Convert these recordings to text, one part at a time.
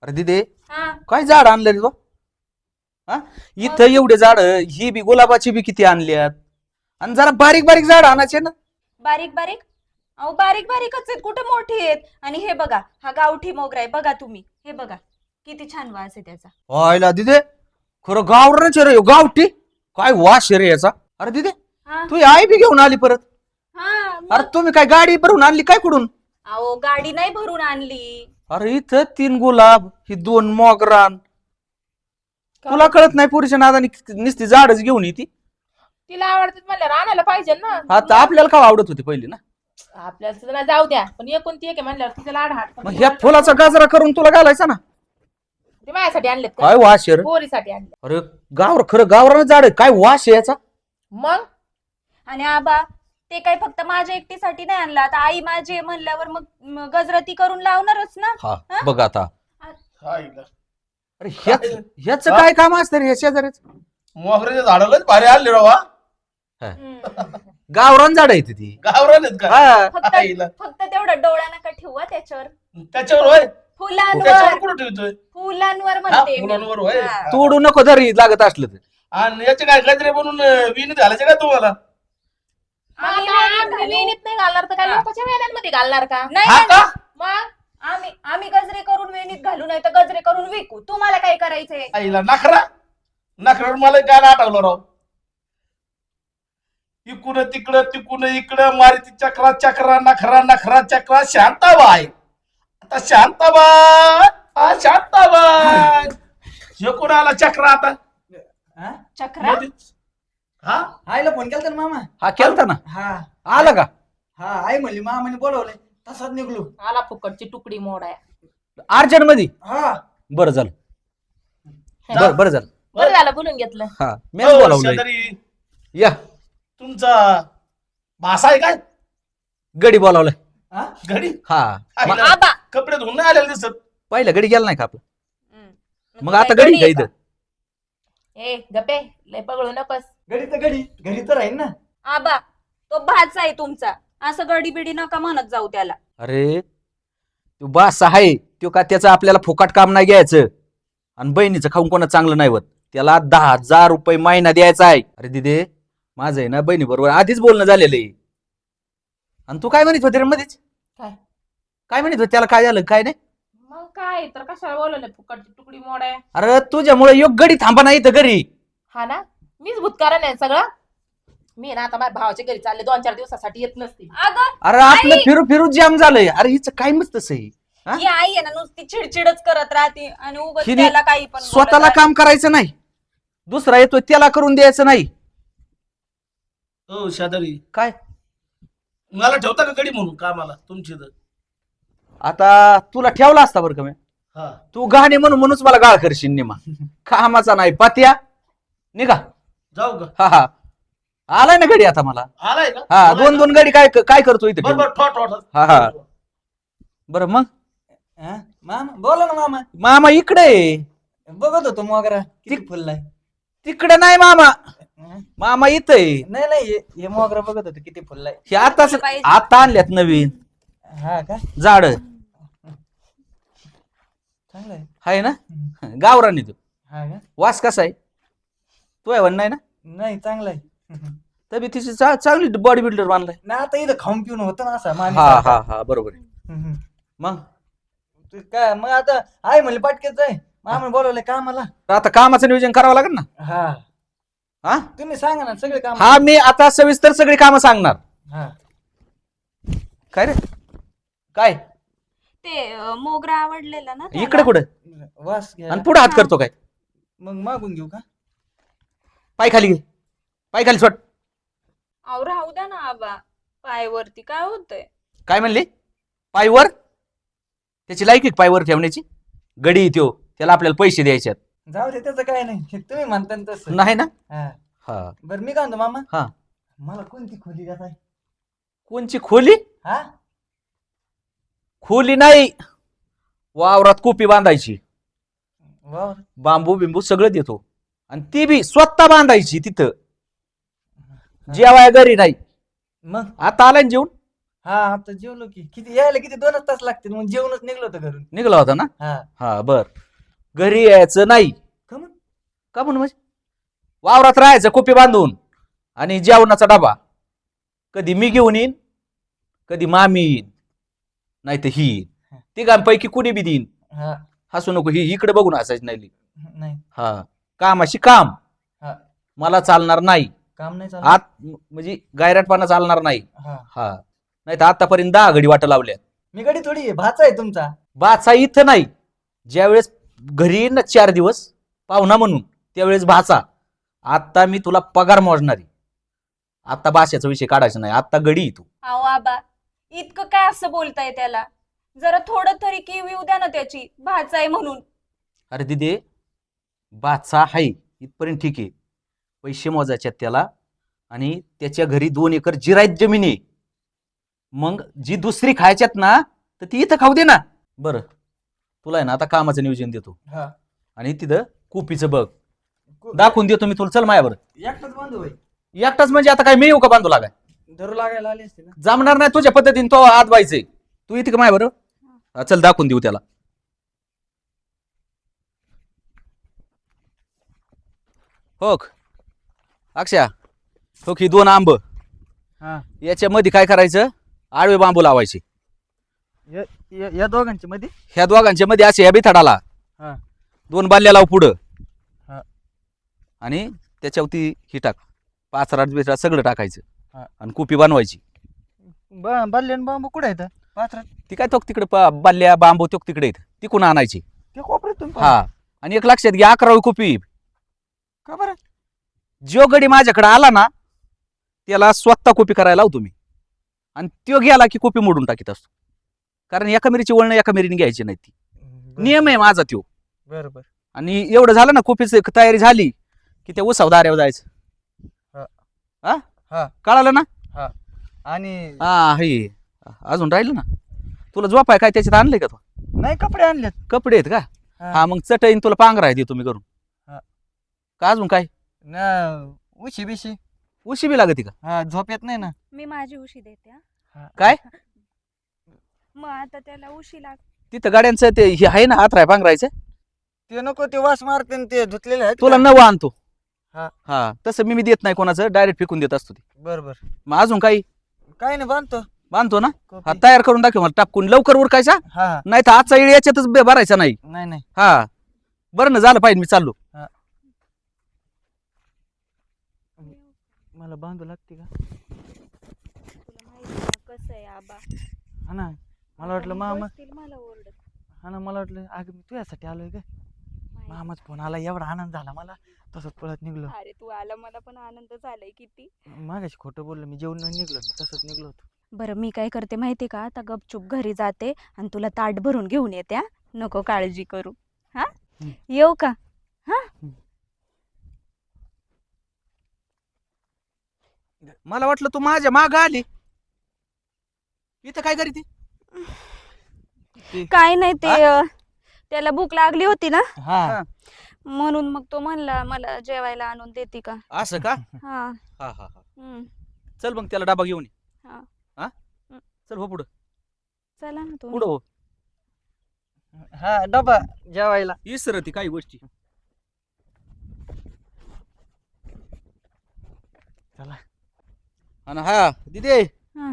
अरे दिदे हा काय झाड आणलं रे तो? हा इथं एवढे झाड ही बी गुलाबाची बी किती आणल्यात आणि जरा बारीक बारीक झाड आणायचे ना. बारीक बारीक अहो बारीक बारीकच आहेत कुठे मोठी आहेत. आणि हे बघा हा गावठी मोगरा आहे बघा तुम्ही हे बघा किती छान वास आहे त्याचा. व्हायला दिदे खरं गावरानच रे ह्यो, गावठी काय वास आहे रे याचा. अरे दिदे हा तू आई बी घेऊन आली परत. हा अरे मग तुम्ही काय गाडी भरून आणली काय कुठून? अहो गाडी नाही भरून आणली. अरे इथं 3 गुलाब ही 2 मोगरान. तुला कळत नाही पुरीच्या नादाने नुसती झाडच घेऊन येते. तिला आवडतात म्हणल्यावर आणायला पाहिजे ना. आता आपल्याला का आवडत होती पहिली ना. आपल्याला तुला जाऊ द्या पण एकूण ती एक आहे म्हणल्यावर तिचा लाड हात मग ह्या फुलाचा गाजरा करून तुला घालायचा ना. ते माझ्यासाठी आणलेत का? काय वास आहे रे. पोरीसाठी आणले. अरे खरं गावरान झाड आहे. काय वास आहे याचा. मग आणि आबा ते काय फक्त माझ्या एकटीसाठी नाही आणलं आता आई माझी आहे म्हणल्यावर मग गजरती करून लावणारच ना. हा बघ आता. हायला. अरे ह्याच काय काम असतं रे ह्या शेजाऱ्याच. मोगऱ्याच्या झाडालाच भारी आणले राव हा. गावरान झाड आहे ती. गावरान आहेत का? हा फक्त हायला. फक्त तेवढं डोळा नका ठेवू त्याच्यावर. त्याच्यावर होय फुलांवर त्याच्यावर कुठं ठेवतोय? फुलांवर हा म्हणते मी. फुलांवर होय. हा. तोडू नको धरी लागत असलं तर. आणि याचे काय गजरे बनवून विणीत घालायचे का तुम्हाला? आम्ही आता वेणीत आम्ही घालू. वेणीत नाही घालणार तर काय हा. लोकांच्या वेण्यांमध्ये घालणार का? नाही हा नाही, का? मग आम्ही गजरे करून वेणीत घालू नाही तर गजरे करून विकू. तुम्हाला काय करायचंय? आईला नखरा मला काय आठवलं राव. इकडं तिकडं तिकडं इकडं मारुती चक्रा चक्रा नखरा नखरा चक्रा शांताबाई. आता शांताबाई शांताबाई हे कोण आला चक्रा आता? चक्रा हा आईला फोन केलता ना मामा. हा केलता ना. हा आला का? हा आई म्हणली मामाने बोलवलंय तसाच निघलो. आला फुकटची तुकडी मोडाय. अर्जंट मध्ये. हा बरं झालं. बरं झालं. बरं झालं बोलून घेतलं. हा मी हो, बोलावलंय. शेजारी या तुमचा भासा आहे काय? गडी बोलावलंय. हा? घडी हा आईला आबा कपडे धुवून नाही आलेले दिसत. पहिला गडी गेला नाही का आपला. मग काय आता गडी गडी का आहे इथं. ए गप्पे लय पगळू नकोस. घडी तर घडी तर राहील ना. आबा तो भाचा आहे तुमचा असं गडी बिडी नका म्हणत जाऊ त्याला. अरे तो बास आहे तो का त्याचं आपल्याला फुकट काम नाही घ्यायचं. आणि बहिणीचं खाऊन कोणा चांगलं नाही होत. त्याला 10,000 रुपये महिना द्यायचा आहे. अरे दिदे माझं आहे ना बहिणी बरोबर आधीच बोलणं झालेलं आहे. आणि तू काय म्हणत होते रे मध्येच. काय? काय म्हणत होते त्याला काय झालं काय नाही. मग काय तर कशाला बोलवलं फुकटची तुकडी मोडाय. अरे तुझ्यामुळे योग गडी थांबा नाही तर घरी. हा ना मीच भूतकारण आहे सगळं. मी ना आता माझ्या भावाच्या घरी चालले 2-4 दिवसासाठी येत नसते. अगं अरे आपलं फिरू फिरू जाम झालंय. अरे हिचं काय मस्त तसं आहे. हा? ही आई आहे ना नुसती चिडचिडच करत राहते आणि उगाच हिने त्याला काही पण बोलत स्वतःला राहते. काम करायचं नाही. दुसरा येतोय त्याला करून द्यायचं नाही. हो शेजारी काय मला ठेवता का गडी म्हणून कामाला तुमची तर? आता तुला ठेवला असता बरं का मी. हा तू गाणे म्हणूनच मला गाळ करशील निमा. कामाचा नाही पत्या निघा. जाऊ का? हा हा आलाय ना गडी आता मला. आलाय का? हा 2-2 गडी काय काय करतो इथे ठेवून? बरोबर ठोट हा हा बरं मग हा? मामा बोला ना मामा. मामा इकडे आहे. बघत होतो मोगरा किती फुललाय. तिकडे नाही मामा. हा? मामा इथं आहे. नाही नाही हे मोगरा बघत होतो किती फुललाय. हे आता पाहिजे. आता आणल्यात नवीन हा का झाड चांगलंय. आहे ना. गावरानी तू हा का वास कसा आहे. तू आहे नाही ना. नाही चांगलाय. तरी तिची चांगली बॉडी बिल्डर बांधलाय. ना आता इथं खाऊन पिऊन होतं ना असं मामी हा सारखा. हा हा बरोबर आहे. हम्म. मग तू काय मग आता आई म्हणली पाटकेच जाय मामा बोलवलंय कामाला. आता कामाचं नियोजन करावं लागेल ना. हा हा तुम्ही सांगा ना सगळे काम. हा मी आता सविस्तर सगळी कामं सांगणार. हा काय रे काय ते मोगरा आवडलेला ना त्याला. इकडे कुठं वास घ्या. आणि पुढे हात करतो काय. मग मागून घेऊ का. पाय खाली घे. पाय खाली सोड. अहो राहू द्या ना आबा पायवरती काय होतंय. काय म्हणली पायवर. त्याची लायकी पायवर ठेवण्याची. गडी त्यो त्याला आपल्याला पैसे द्यायचे आहेत. जाऊ दे त्याचं काय नाही तुम्ही म्हणता ना तसं. नाही ना. हा हा बरं मी काय म्हणतो मामा. हा मला कोणती खोली का काय. कोणची खोली. हा खोली नाही वावरात कोपी बांधायची. वावर बांबू बिंबू सगळं देतो. आणि ती बी स्वतः बांधायची तिथं. जेवाय घरी नाही. मग आता आलाय ना जेवून. हा आता जेवलो की किती यायला किती 2च तास लागतील मग जेवणच निघलो होतं घरून. निघला होता ना? हा हा बर. घरी यायचं नाही. का मग? का म्हणून म्हणजे वावरात राहायचं कुपी बांधून आणि जेवणाचा डबा कधी मी घेऊन येईन, कधी मामी येईन, नाही तर ही येईन. तिघांपैकी कुणी बी देईन. हा हसू नको, ही इकडे बघून हसायची नाही. नाही हा कामाशी काम. हा मला चालणार नाही. काम नाही चालू. आत म्हणजे गायराटपणा चालणार नाही. हा हा नाही तर आतापर्यंत 10 घडी वाट लावल्या. मी गडी थोडी आहे, भाचा आहे तुमचा. बाचा इथं नाही. ज्यावेळेस घरी येईन ना 4 दिवस पाहुणा म्हणून त्यावेळेस भाचा. आता मी तुला पगार मोजणारी. आता भाषेचा विषय काढायचा नाही. आता गडी तू. अहो आबा, इतकं काय असं बोलताय त्याला? जरा थोडं तरी किव येऊ द्या ना त्याची, भाचा आहे म्हणून. अरे दिदे, बाचा हाय इथपर्यंत ठीक आहे. पैसे मोजायचे आहेत त्याला आणि त्याच्या घरी 2 एकर जिरायत जमीन आहे. मग जी दुसरी खायच्यात ना तर ती इथं खाऊ दे ना. बरं तुला आहे ना आता कामाचं नियोजन देतो हा आणि तिथं कुपीचं बघ दाखवून देतो मी तुला. चल माझ्यावर. एकटाच बांधू होय. एकटाच म्हणजे आता काय मी येऊ का बांधू लागाय? धरू लागायला आली असते ना. जमणार नाही तुझ्या पद्धतीने. तो आत व्हायचंय. तू इथे का माझ्यावर? चल दाखवून देऊ त्याला. हो अक्षया, हो की 2 आंब. हा याच्यामध्ये काय करायचं, आडवे बांबू लावायचे. या दोघांच्या मध्ये. ह्या दोघांच्या मध्ये असे ह्या बिथाडाला हा 2 बाल्ल्या लाव पुढं हा आणि त्याच्यावरती ही टाक. 5 राट बिथाड सगळं टाकायचं हा. आणि कुपी बनवायची. बाल्यन बांबू कुठे आहेत पात्रात? ती काय तो तिकडे बाल्ल्या बांबू तो तिकडे आहेत. तिकून आणायची. ते कोपऱ्यातून हा आणि एक लक्षात घ्या 11वी कुपी. का बरं? जो गडी माझ्याकडे आला ना त्याला स्वतः कॉपी करायला लावतो मी आणि तो गेला की कॉपी मोडून टाकीत असतो. कारण एका मिरीची वळणं एका मिरीने घ्यायची नाही. ती नियम आहे माझा त्यो. बरोबर. आणि एवढं झालं ना कॉपीची तयारी झाली की त्या उसाव दाऱ्यावर जायचं. हा. हा कळालं ना? आणि हा हे अजून राहिलं ना. तुला झोपाय काय त्याच्यात आणलंय का? तो नाही कपडे आणलेत. कपडे आहेत का? हा. हा मग चटईन तुला पांघरा देतो मी करून. हा. का अजून काय ना उशी बिशी. उशी बी लागते का? हा झोप येत नाही ना. मी माझी उशी देते हा. काय मग आता त्याला उशी लाग. तिथं गाड्यांचं ते हे आहे ना हातराय पांघरायचं. ते नको ते वास मारते ते धुतलेले आहेत. तुला नवं आणतो. हा. हा तसं मी देत नाही कोणाचं. डायरेक्ट फेकून देत असतो. ते बरोबर. मग अजून काही काही नाही बांधतो. बांधतो ना. कॉपी. हा तयार करून दाखव मला टाकून लवकर उरकायचा. हा नाही तर आजचा येळ याच्यातच भरायचा नाही. नाही नाही. हा बरं ना झालं पाहिजे. मी चाललो. मला बांधू लागते का? तुला माहिती ना कसं आहे आबा. हा ना मला वाटलं मामा. बसतील मला ओरडत. हा ना मला वाटलं अगं मी तुझ्यासाठी आलोय का? माहिती. मामाच फोन आला एवढा आनंद झाला मला. तसंच पळत निघलो. अरे तू आला मला पण आनंद झालाय किती. मागाशी खोटं बोललो मी. जेवण निघलो मी तसंच निघलो होतो. बरं मी काय करते माहिती का, आता गपचूप घरी जाते आणि तुला ताट भरून घेऊन येते हा. नको काळजी करू. हा येऊ का? हा मला वाटलं तू माझ्या माग आली. इथं काय करीती? काय नाही ते त्याला भूक लागली होती ना हा म्हणून मग तो म्हणला मला जेवायला आणून देते का. असं का? हा हा हा हा हम्म. चल मग त्याला डबा घेऊन ये. हा. हा चल हो पुढं. चला ना तुम्ही. पुढं हो. हा डबा जेवायला. इसरती काही गोष्टी. चला. आणि हा दिदे हा.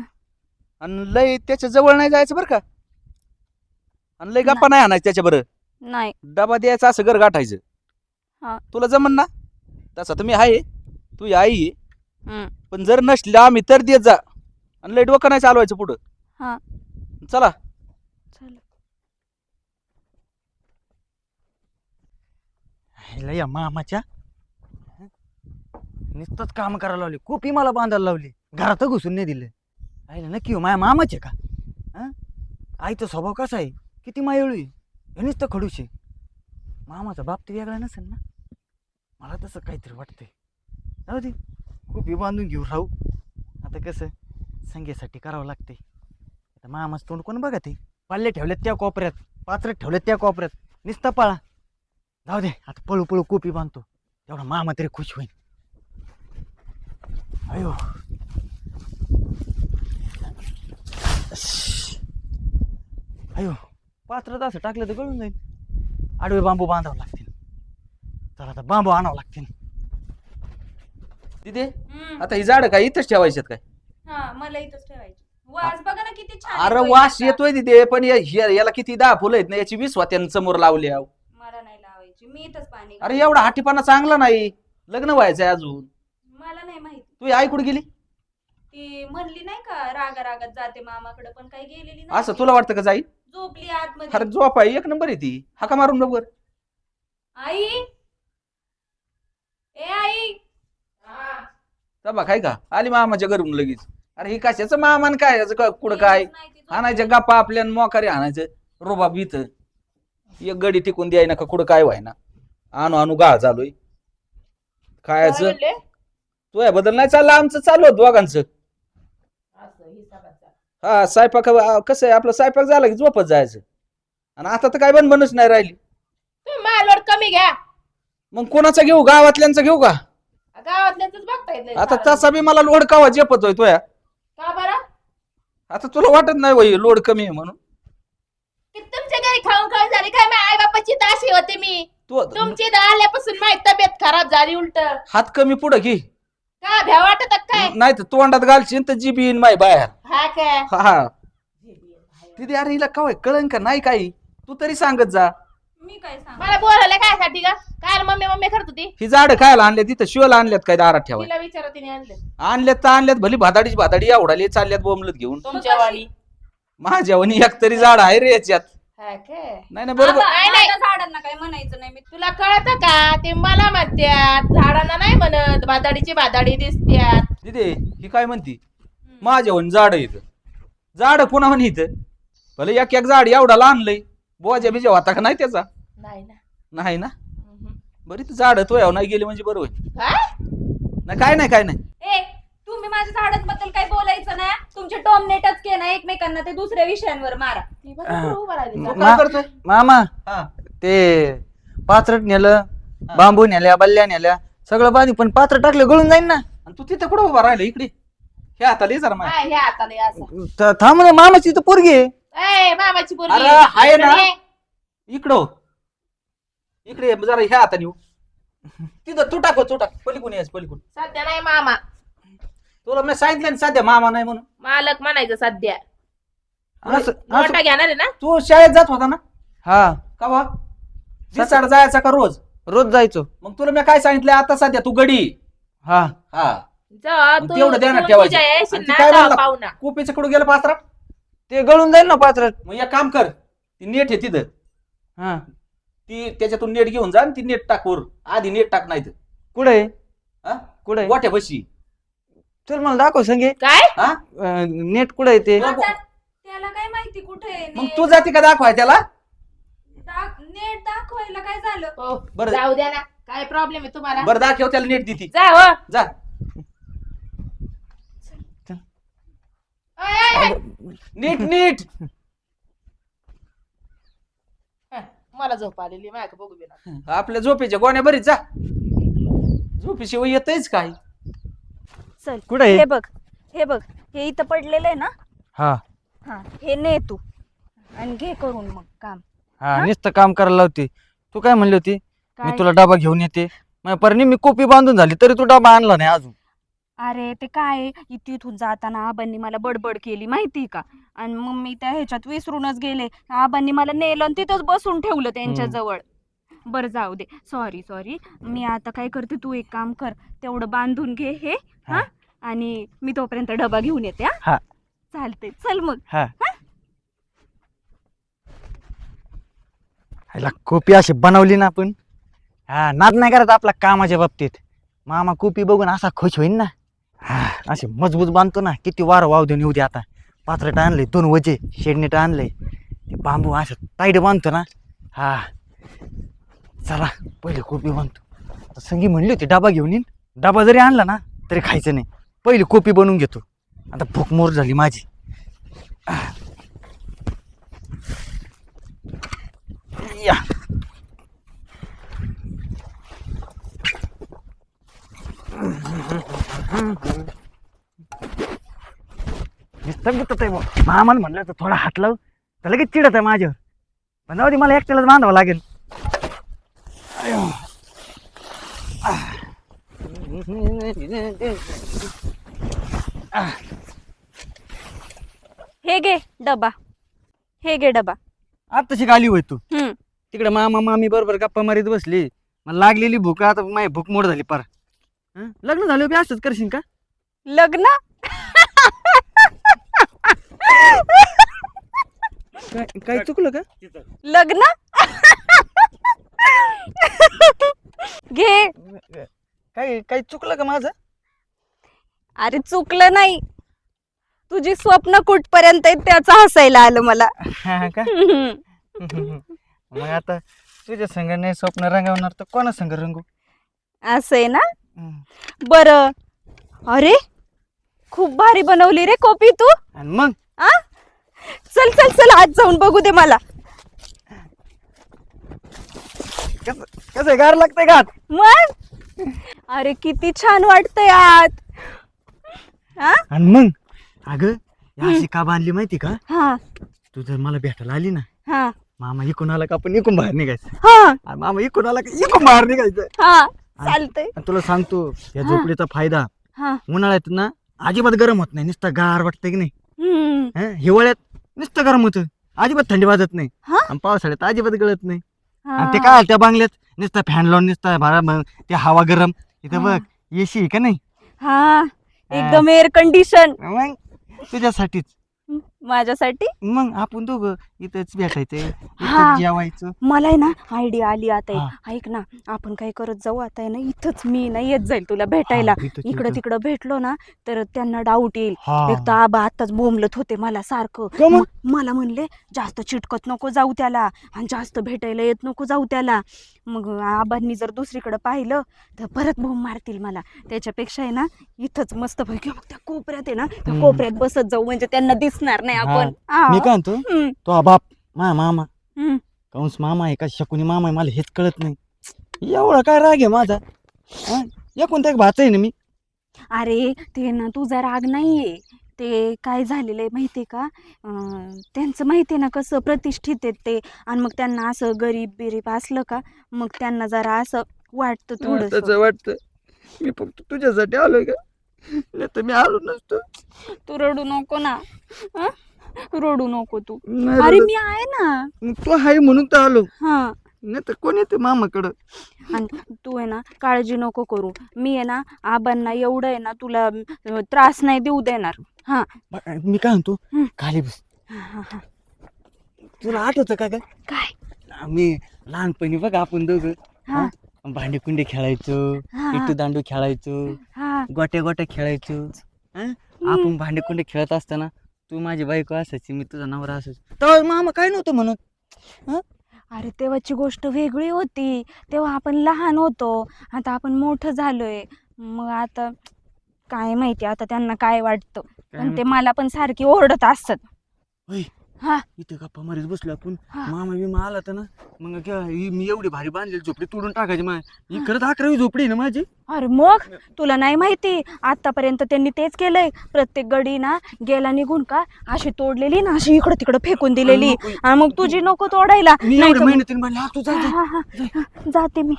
आणि लय त्याच्या जवळ नाही जायचं बरं का. आणि लय गप्पा नाही आणायचं त्याच्या बरं. नाही डबा द्यायचा असं घर गाठायचं. हा. तुला जमन ना तसा तुम्ही आहे. तू आई आहे. हम्म. पण जर नसलं आम्ही तर देत जा. आणि लय डोकं नाही चालवायचं पुढं. हा. चला. चला. या मामाच्या नुसतंच काम करायला लावली. कोपी मला बांधायला लावली. घरात घुसून नाही दिलं. आईला नक्की हो माझ्या मामाचे का? हा आईचा स्वभाव कसा आहे? किती मायळू आहे. हे नुसतं खडूस आहे. मामाचा बाप तर वेगळा नसेल ना. मला तसं काहीतरी वाटतंय. जाऊ दे कोपी बांधून घेऊ राहू. आता कसं संगीसाठी करावं लागते. आता मामाचं तोंड कोण बघा ते. पाल्ले ठेवलेत त्या कोपऱ्यात. पाचऱ्यात ठेवलेत त्या कोपऱ्यात. नुसतं पळा. जाऊ दे आता पळू पळू कोपी बांधतो. तेवढा मामा तरी खुश होईल. अयो अयो पात्र असं टाकलं तर गळून जाईल. आडवे बांबू बांधावं लागतील. चला आता बांबू आणावं लागतील. तिथे आता ही झाड काय इथंच ठेवायच्यात काय? हा मला इथंच ठेवायची. वास बघा ना किती छान अरे येतोय वास याचा. येतोय तिथे, पण याला किती 10 फुलं आहेत ना, याची 20 वात्यानं समोर लावली आहो. मला नाही लावायची, मी इथंच पाणी अरे घालते. एवढा हाटीपणा चांगला नाही, लग्न व्हायचंय अजून. मला नाही माहिती. तू आई कुठे गेली? ती म्हणली नाही का रागात जाते मामाकडे, पण काही गेलेली नाही. असं तुला वाटतं का जाई? झोपली आतमध्ये. अरे झोप आहे, एक नंबर आहे ती. हाका मारून बरोबर. आई, ए आई, तबा काय का आली मामाच्या घरून लगेच. अरे ही कशाचं मामान काय याचं कुठं काय येतच नाही ती झोपली. आणायच्या गप्पा आपल्या मोकारी आणायचं रोबाब इथं. एक गडी टिकून द्याय ना का कुठं काय व्हाय ना. आणू आणू गाळ झालोय खायचं. काय म्हणले? तुझ्या बदल नाही चाललं, आमचं चालू होत दोघांचं. असं हिसाबाचं. हा स्वयंपाक कसं आहे, आपलं स्वयंपाक झाला की झोपत जायचं. आणि आता तर काय बनच नाही राहिली. तुम्ही माझा लोड कमी घ्या. मग कोणाचा घेऊ, गावातल्यांचा घेऊ का? गावातल्याच बघता येत नाही आता सारं. तसा बी मला लोड कावा झेपतोय तुया. का बरं? आता तुला वाटत नाही वय लोड कमी आहे म्हणून? की तुमच्या घरी खाऊन खाऊन झाली काय? माझ्या आई बापाची दाशी होते मी. तू तुमची आल्यापासून माझी तब्येत खराब झाली उलट. हात कमी पुढं घे, का भ्या वाटत काय? नाही तर तोंडात घालशील तर जीबी येईन माय बाहेर. हा काय? हा तिथे अरे हिला काय कळन का नाही काही, तू तरी सांगत जा. मी काय सांग. मला बोलायला काय साठी का? काय मम्मी मम्मी करत होती? ही झाडं खायला आणल्यात, तिथं शिवाला आणल्यात काय दारात ठेवाय? तिला विचारा तिने आणलं. आणल्यात तर आणल्यात, भली भादाडी आवडाली चालल्यात बोंबलत घेऊन. तुमच्या वाणी. माझ्यावनी एक तरी झाड आहे रे याच्यात. हा काय? नाही नाही बरोबर. नाही, नाही. आता झाडांना काय म्हणायचं नाही. मी तुला कळत का? ते मला म्हणत्यात, झाडांना नाही म्हणत, भादाडी दिसत्यात. तिथे ही काय म्हणती, माझ्यावनी झाड येत. झाड कोणा म्हणे इथं? भले एक एक झाड एवढा आणलंय, बोजा बिजा होता का नाही त्याचा? नाही ना. नाही ना. बरी तर झाड तो नाही गेली म्हणजे बरोबर. काय? नाही काय नाही. ए तुम्ही माझ्या झाडांबद्दल काही बोलायचं ना. तुमचे टॉमनेटच के ना एकमेकांना, ते दुसऱ्या विषयांवर मारा. ती बरोबर उभं राहिली. तू काय करतोय? मामा हा ते पात्रट नेलं, बांबू नेल्या, बल्ल्या नेल्या, सगळं बांधी, पण पात्र टाकलं गळून जाईन ना. आणि तू तिथं कुठं उभा राहिला इकडे? हे आता ले जरा हा, हे हाताले असं. थांब ना, मामाची तर पोरगी आहे. ए, मामाची पोरगी. अरे, आहे ना. इकडे ये. इकडं इकडे ये, जरा ह्या आता नेऊ. तिथं तू टाक पलीकडून यायचं पलीकडून. सध्या नाही मामा. तुला मी सांगितलं ना सध्या मामा नाही म्हणून. मालक म्हणायचं सध्या. असं मोठा घेणार आहे ना? तू शाळेत जात होता ना हा, का वा? दिसाड जायचा का रोज? रोज जायचो. मग तुला मी काय सांगितलं, आता सध्या तू गडी. हा, हा जा, मग तू- तेवढं ध्यानात तू ठेवायचं. तुझ्या येशील आणि ती ना, काय जा म्हणला? पाहुणा. कोपीचं कडू गेलं पात्रा. ते गळून जाईल ना पात्रट. मग एक काम कर, ती नेट आहे तिथं, हा, ती त्याच्यातून नेट घेऊन जा आणि ती नेट टाक वर. आधी नेट टाक नाही तर कुठे हा? कुठे गोठ्या बशी. चल मला दाखव संगे. काय? हा नेट कुठे आहे ते? तुला- त्याला काय माहिती कुठे आहे मग नेट? तू जाते का दाखवाय त्याला? नेट दाखवायला काय झालं? हो, बरं. जाऊ द्या ना. काय प्रॉब्लेम आहे तुम्हाला? बरं दाखव त्याला नेट देती. जा हो. जा. ओय, ओय, ओय. नीट नीट. हं, मला झोप आलेली माझ्या बघू दे ना. आपल्या झोपेच्या गोण्या बरीच जा. झोपेशिवाय येतच काय? चल कुठे आहे? हे बघ हे इथं पडलेलं आहे ना. हा हा हे ने तू आणि घे करून मग काम. हा, नुसतं काम करायला लावते. तू काय म्हणली होती? मी काय? तुला डबा घेऊन येते. परणी मी कोपी बांधून झाली तरी तू डबा आणला नाही अजून. अरे ते काय आहे, इथून जाताना आबांनी मला बडबड केली माहिती का, आणि मग मी त्या ह्याच्यात विसरूनच गेले. आबांनी मला नेलं आणि तिथंच बसून ठेवलं त्यांच्या जवळ. बरं जाऊ दे, सॉरी. मी आता काय करते, तू एक काम कर, तेवढं बांधून घे हे. हा आणि मी तोपर्यंत डबा घेऊन येते. हा चालते, चल मग. हा. ह्याला कोपी अशी बनवली ना आपण. हा, नाद नाही करत आपला कामाच्या बाबतीत. मामा कोपी बघून असा खुश होईन ना. हा, असे मजबूत बांधतो ना. किती वार वाव देऊन येऊ दे. आता पात्रट आणलंय, 2 वजे शेडनेट आणलंय, ते बांबू असं टाईट बांधतो ना. हा चला पहिले कोपी बांधतो. आता संगी म्हणली होती डबा घेऊन येईन. डबा जरी आणला ना तरी खायचं नाही, पहिली कोपी बनवून घेतो. आता भूक मोर झाली माझी. या मामाला म्हणलं तर थोडा हात लाव. तर लगेच चिडत आहे माझ्यावर. पण जाऊ दे, मला एकट्यालाच बांधावं लागेल. हे घे डबा, हे घे डबा. आत्ताशी गाली होय तू. हम्म. तिकडे मामा मामी बरोबर गप्पा मारीत बसली. मला लागलेली भूक, आता माझी भूक मोड झाली पार. लग्न झालं बी असंच करशील का? लग्न? काही चुकलं का? लग्न? घे. काही चुकलं का माझं? अरे चुकलं नाही, तुझी स्वप्न कुठपर्यंत आहेत त्याचं हसायला आलं मला. हा का? मग आता तुझ्या संग नाही स्वप्न रंगवणार तर कोणा संग रंगू? असं आहे ना. बर, अरे खूप भारी बनवली रे कॉफी तू. आणि मग आ चल चल चल, आज जाऊन बघू दे मला. कसं गार लागतंय का? मग अरे किती छान वाटतंय आत. हा आणि मग अगं ही अशी का बांधली माहिती का? हा तू जर मला भेटायला आली ना, हा मामा इकून आला का आपण इकून बाहेर निघायचं. हा आणि मामा इकून आला का इकून बाहेर निघायचं. हा चालतंय. आणि तुला सांगतो या हा. झोपडीचा फायदा, हा उन्हाळ्यात ना अजिबात गरम होत नाही, नुसतं गार वाटतं की नाही. हिवाळ्यात नुसतं गरम होतं, अजिबात थंडी वाजत नाही. हा? आणि पावसाळ्यात अजिबात गळत नाही. हा. आणि ते काय त्या बांगल्यात नुसतं फॅन लावून नुसतं ते हवा गरम. इथं हा. बघ एसी आहे का नाही. हा एकदम एअर कंडिशन. मग तुझ्यासाठीच. माझ्यासाठी. मग आपण दोघं इथंच भेटायचं, हा. इथंच जेवायचं. मला आहे ना आयडिया आली आता. हा. ऐक ना, आपण काय करत जाऊ आता आहे ना, इथंच मी ना येत जाईल तुला भेटायला. हा, इथंच इकडं इथं. तिकडं भेटलो ना तर त्यांना डाऊट येईल. हा. एक तर आबा आताच बोंबलत होते मला सारखं. का मग? मला म्हणले जास्त चिटकत नको जाऊ त्याला आणि जास्त भेटायला येत नको जाऊ त्याला. मग आबांनी जर दुसरीकडे पाहिलं तर परत बोंब मारतील मला. त्याच्यापेक्षा आहे ना इथंच मस्त पैकी त्या कोपऱ्यात आहे ना, त्या कोपऱ्यात बसत जाऊ, म्हणजे त्यांना दिसणार नाही आपण. मी काय म्हणतो, हम्म, तो बाप मामा हम्म. कंस मामा आहे का शकुनी मामा आहे मला हेच कळत नाही. एवढा काय राग आहे माझा? एकूण एक भाच आहे ना मी. अरे ते ना तुझा राग नाहीये, ते काय झालेलं आहे माहितीये का. त्यांचं माहितीये ना कसं प्रतिष्ठित आहेत ते, आणि मग त्यांना असं गरीब बिरीब असलं का मग त्यांना जरा असं वाटतं थोडस. तसं वाटतं. मी फक्त तुझ्यासाठी आलोय का? नाही तर मी आलो नसतो. तू रडू नको ना. हं? रडू नको तू. नाही अरे रडत. मी आहे ना. मग तू आहे म्हणून तर आलो, हा नाही तर कोण येते मामाकडं. आणि तू आहे ना काळजी नको करू. मी आहे ना आबांना एवढं आहे ना तुला त्रास नाही देऊ देणार. हा मी काय म्हणतो, हं. खाली बस. हा, हा, हा. तुला आठवतं का काय? काय? मी लहानपणी बघ आपण दोघं हा भांडे कुंडे खेळायचो, हा, इटू दांडू खेळायचो, हा गोट्या गोट्या खेळायचो. आपण भांडे कुंडे खेळत असताना तू माझी बायको असायची, मी तुझा नवरा असायचो. तर मामा काय नव्हतं म्हणत. अरे तेव्हाची गोष्ट वेगळी होती. तेव्हा आपण लहान होतो, आता आपण मोठं झालोय. मग आता काय माहिती आता त्यांना काय वाटतं. पण ते मला पण सारखी ओरडत असतात. होय. हा इथं गप्पा मारीत बसलो आपण, हा. मामा बिमा आला तर ना, मग मी एवढी भारी बांधलेली झोपडी तोडून टाकायची. ही खरंच 11वी झोपडी आहे ना माझी. अरे मग तुला नाही माहिती, आतापर्यंत त्यांनी तेच केलंय. प्रत्येक गडी ना गेला निघून का अशी तोडलेली ना, अशी इकडं तिकडं फेकून दिलेली. आणि मग तुझी नको तोडायला. मी नाही एवढ्या तर मग- मेहनतीने बांधली. तू जा जा. हा, हा, हा. जाते मी.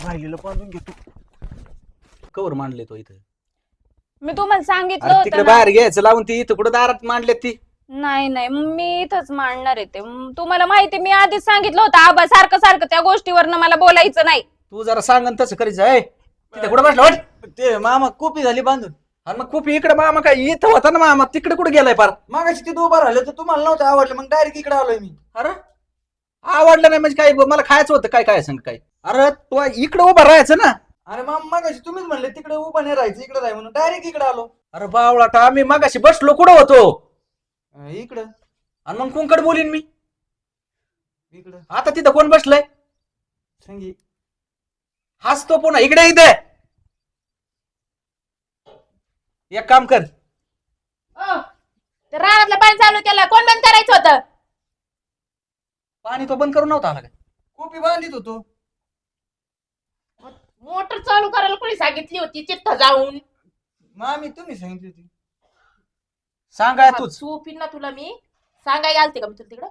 राहिलेलं बांधून घेतो. कवर मांडले तो इथं. मी तुम्हाला सांगितलं अरे तिकडे होतं ना. बाहेर घ्यायचं लावून ती इथं कुठं दारात मांडले ती. नाही नाही मी इथंच मांडणार आहे ते. तुम्हाला माहिती, मी आधीच सांगितलं होतं आबा सारखं सारखं त्या गोष्टीवरनं मला बोलायचं नाही. तू जरा सांगन तसं करीच आहे. तिथे कुठं बसला वाट. ते मामा कोपी झाली बांधून. आणि मग खूप इकडे मामा काय इथं होता ना, मामा तिकडे कुठे गेलाय पार. मागाशी तिथं उभं राहिलं तर तुम्हाला नव्हतं आवडलं, मग डायरेक्ट इकडे आलोय मी. अरे आवडलं नाही म्हणजे काय, मला खायचं होतं काय काय सांग काय. अरे तू इकडे उभं राहायचं ना. अरे मामा मागाशी तुम्हीच म्हणले तिकडे उभं नाही राहायचं, इकडे राहाय म्हणून डायरेक्ट इकडे आलो. अरे बावळाटा, आम्ही मगाशी बसलो कुठं होतो. इकडं. आणि मग कोणकडे बोलीन मी. इकडं आता तिथं कोण बसलंय. संगी. हसतो पुन्हा इकडे इथे. एक काम कर, ते रानातलं पाणी चालू केलं, कोण बंद करायचं होतं? पाणी तो बंद करून नव्हता आला काय. कोपी बांधित होतो. मोटर चालू करायला कोणी सांगितली होती तिथं जाऊन? मामी तुम्ही सांगितली होती. सांगाय तूच चोपीन ना तुला मी सांगायला आलते का मी तुला तिकडं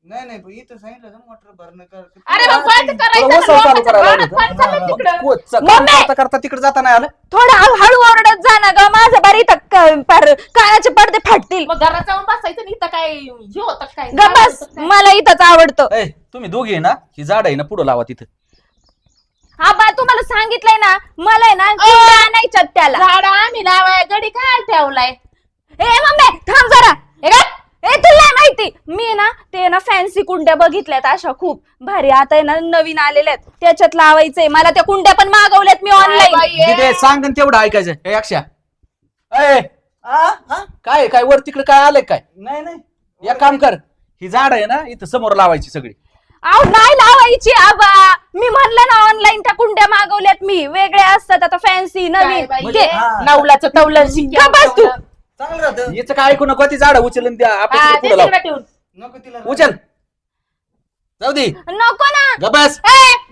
नाही नाही पण इथं सांगितलं ना मोटर भरणं कर अरे मग काय ते करायचं तुला वसव ना, चालू लोकांच्या करायला रानात लावलं पाणी चाललंय तिकडं. काम मम्मी! करता करता तिकडे जाता नाही आलं थोडं हळू ओरडत जा ना ग माझं बारी इथं कानाचे पडदे फाटतील. मग घरात जाऊन बसायचं नाही, इथं काय हे होतं काय ग बस मला इथंच आवडतं. ए तुम्ही दोघे आहे ना ही झाड आहे ना पुढं लावा तिथं आबा तुम्हाला सांगितलंय ना मला आहे ना कुंड्या आणायच्यात त्याला. झाड आम्ही लावाय गडी काय ठेवलाय. ए मम्मी थांब जरा. ए तुला नाही माहिती मी ना ते ना फॅन्सी कुंड्या बघितल्यात अशा खूप भारी आता आहे ना नवीन आलेल्या आहेत त्याच्यात लावायचंय मला. त्या कुंड्या पण मागवल्यात मी ऑनलाईन. तिथे सांग आणि तेवढं ऐकायचं हे अक्षा ए काय काय वर तिकडे काय आलंय काय नाही नाही एक काम कर ही झाड आहे ना इथं समोर लावायची सगळी अहो नाही लावायची आबा मी म्हणलं ना ऑनलाईन त्या कुंड्या मागवल्यात मी वेगळ्या असतात आता फॅन्सी नवीन ते. नवलाचं तवलं का बस तू. चांगलं राहतं याचं काय ऐकू नको ती झाड उचलून द्या आपण पुढे लाव ठेवून नको तिला उचल जाऊ दे नको ना. गबस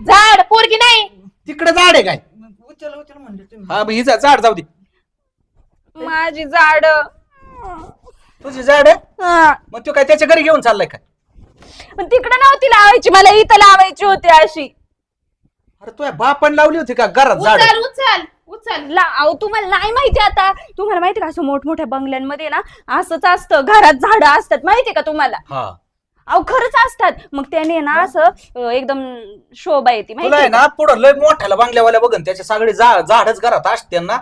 झाड पोरगी नाही. तिकडे झाड आहे काय उचल उचल म्हणले तुम्ही हा मग हिचा झाड जाऊ दे माझी झाड तुझी झाड आहे मग तो काय त्याच्या घरी घेऊन चाललाय काय तिकडे नव्हती लावायची मला इथं लावायची होती अशी. अरे तुझ्या बापान लावली होती का घरात झाड उचल उचल उचल. अहो तुम्हाला नाही माहिती आता तुम्हाला माहिती का असं मोठमोठ्या बंगल्यांमध्ये ना असंच असतं घरात झाडं असतात माहिती का तुम्हाला. हा अहो खरंच असतात मग त्याने ना असं एकदम शोभा येते तुला आहे माहिती ना पुढं लय मोठ्याला बांगल्यावाल्या बघन त्याचे सगळे झाडच घरात असते ना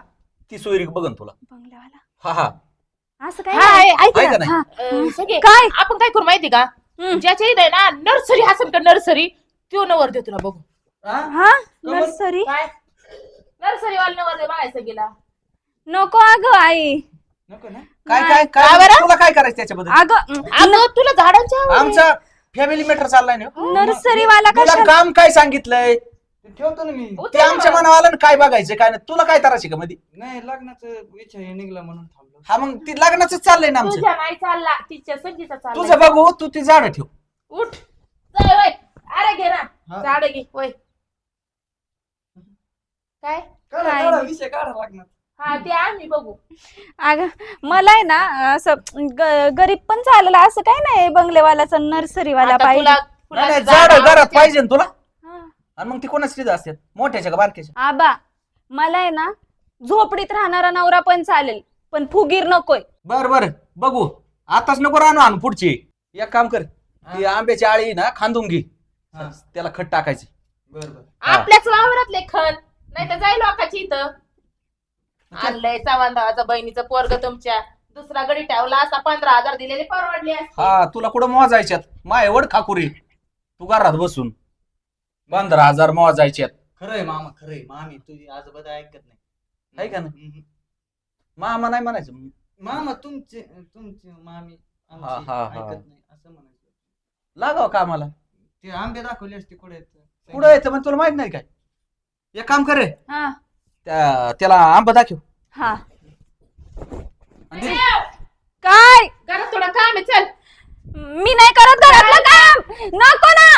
ती सोयरी बघन तुला बंगल्यावाला हा हा असं काय हाय, नाही. ऐक आहे ना. का नाही? हा. सगळे काय आपण काय करू माहिती का ज्याच्या इथे आहे ना नर्सरी हसन का नर्सरी तो नवर दे तुला बघू. हा नर्सरी काय नर्सरी वाला नवर दे बघायचं गेला. नको अगं आई नको ना काय नाही. काय का काय बरं? तुला काय करायचं त्याच्याबद्दल अगं अगं तुला झाडांच्या आवड आहे. आमचा फॅमिली मॅटर चाललाय ना नर्सरी वाला तुला कशा काम काय सांगितलंय ते ठेवतो ना मी उचल ते आमच्या ना. मनावाला काय बघायचं काय नाही तुला काय करायचं का मध्ये नाही लग्नाचं विचार हे निघला म्हणून थांबलो हा मग ती लग्नाच चाललंय ना आमचं तुझ्या नाही चालला तिच्या संगीचा चालला. तुझं बघू तू ती झाड ठेव उठ जाय वय. अरे घे ना हा. झाड घे वय. काय काढा काय काढा नाही. विषय काढा लग्नात हा ते आम्ही बघू. अगं मला आहे ना असं गरीब पण चालेल असं काय नाही बंगलेवालाचा नर्सरीवाला आता पाहिजे. तुला नाही, नाही, झाड झाड घरात आवडते. पाहिजे ना तुला हा. आणि मग ती कोणाच तिथं असतात मोठ्याच्या का बारक्याच्या आबा मला आहे ना झोपडीत राहणारा नवरा पण चालेल पण फुगीर नकोय. बर बर बघू आताच नको राहणं आणू पुढची एक काम कर ती आंब्याची आळी ना खांदून घे हा. त्याला खत टाकायची बर बर आपल्याच वावरातले खण नाही तर जाईल लोकांची इथं. आणलंय चव्हाण बहिणीचं पोरग तुमच्या दुसरा गडी ठेवला असा 15,000 दिलेले परवडले असते. हा तुला कुठं मोजायच्यात माय वड खाकुरी तू घरात बसून 15,000 मोजायच्यात खरंय मामा खरंय मामी तुझी आजोबा ऐकत नाही आहे का नाही? हम्म. मामा नाही म्हणायचं मामा तुमची मामी आमची हा, हा, हा. ऐकत नाही असं म्हणायचं लागाव कामाला ते आंबे दाखवले असते कुठे आहेत? पुढे येतं पण तुला माहित नाही काय एक काम कर रे हा त्याला आंबा दाखव हा आणि दे. काय घरात थोडं काम आहे चल. मी नाही करत घरातलं काम नको ना.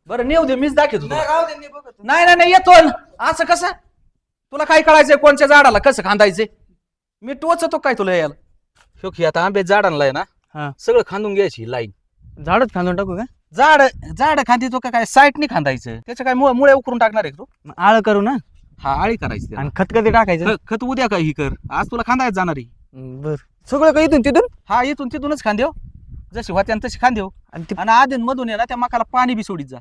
बरं नेऊ दे मीच दाखवतो नाही तुला. राहू दे मी बघतो नाही नाही नाही येतो ना. असं कसं तुला काय कळायचंय कोणत्या झाडाला कसं खांदायचंय मी टोचतो काय तुला यायला शोकी आता आंबे झाडांना आहे हा. ना सगळं खांदून घ्यायची लाईन झाडच खांदून टाकू का झाड खांदी तो काय साईटनी खांदायचं त्याच्या काय मुळे उकरून टाकणार आहे का तू आळ करू ना हा आळी करायची त्याला. आणि खत कधी टाकायचं खत उद्या काय ही कर आज तुला खांदायच जाणार आहे बर सगळं काही इथून तिथून हा इथून तिथूनच खांदेव जशी होत्या तशी खांदेव आणि ते आणि आधीन मधून आहे ना त्या मकाला पाणी बी सोडीत जा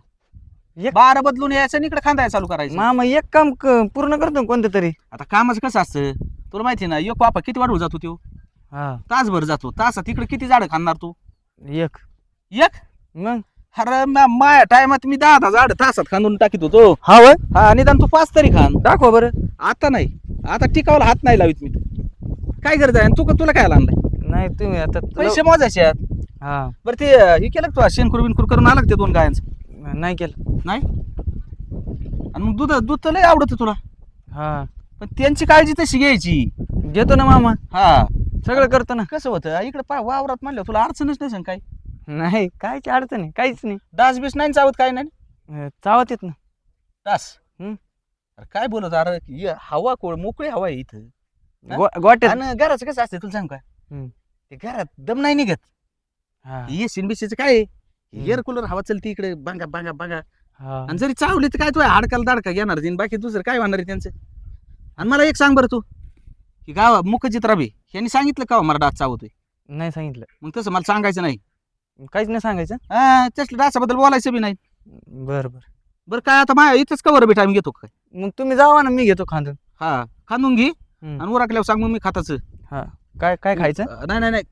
एक- बारा बदलून यायचं आणि इकडे खांदायला चालू करायचं मामा एक काम पूर्ण करतो कोणतं तरी आता कामाचं कसं असतं तुला माहिती आहे ना एक वापा किती वाढवून जातो तो हा तासभर जातो तासात इकडे किती झाडं खाणार तू एक एक मग अरे माया टायमात मी 10 झाड तासात खांदून टाकीत होतो हा वय हा निदान तू 5 तरी खान दाखवा बरं आता नाही आता टिकावला हात नाही लावित मी काय गरज आहे आणि तुला काय आणलाय नाही तुम्ही आता पैसे मोजायचे आहेत. हा बरं ते हे केलं का तू शेणखूर बिनखूर करून आला का ते 2 गायांचं नाही केलं नाही आणि मग दूध तर लय आवडतं तुला हा पण त्यांची काळजी तशी घ्यायची घेतो ना मामा हा सगळं करतो ना कसं होतं इकडे वावरात म्हणलं तुला अडचणच नाही सांग काय नाही कायची अडचण नाही काहीच नाही डास बीस नाही चावत काय नाही चावत येत ना डास हम्म. अरे काय बोलत अरे हवा कोळ मोकळी हवा आहे इथं हा? गोट्यात आणि घराचं कसं असतं तुला सांग काय ते घरात दम नाही निघत. हा एसीन बिसीचं काय हम्म. एअर कूलर हवा चलती इकडे बांगा बांगा बांगा. हा आणि जरी चावली तर काय तू हाडकाला दाडका घेणार आहे, बाकी दुसरं काय होणार आहे त्यांचं. आणि मला एक सांग बरं तू, की गावा मुखजित राबे यांनी सांगितलं का मला डास चावतोय? नाही सांगितलं. मग तसं मला सांगायचं नाही. काहीच नाही सांगायचं. त्याच्या डासाबद्दल बोलायचं बी नाही. बरं बरं. बरं काय आता माझ्या इथंच कवर बी टाइम घेतो काय? मग तुम्ही जावा ना, मी घेतो खांदून. हा खांदून घे हम्म. आणि उरकल्यावर सांग मग मी खाताच. काय काय खायचं? नाही नाही नाही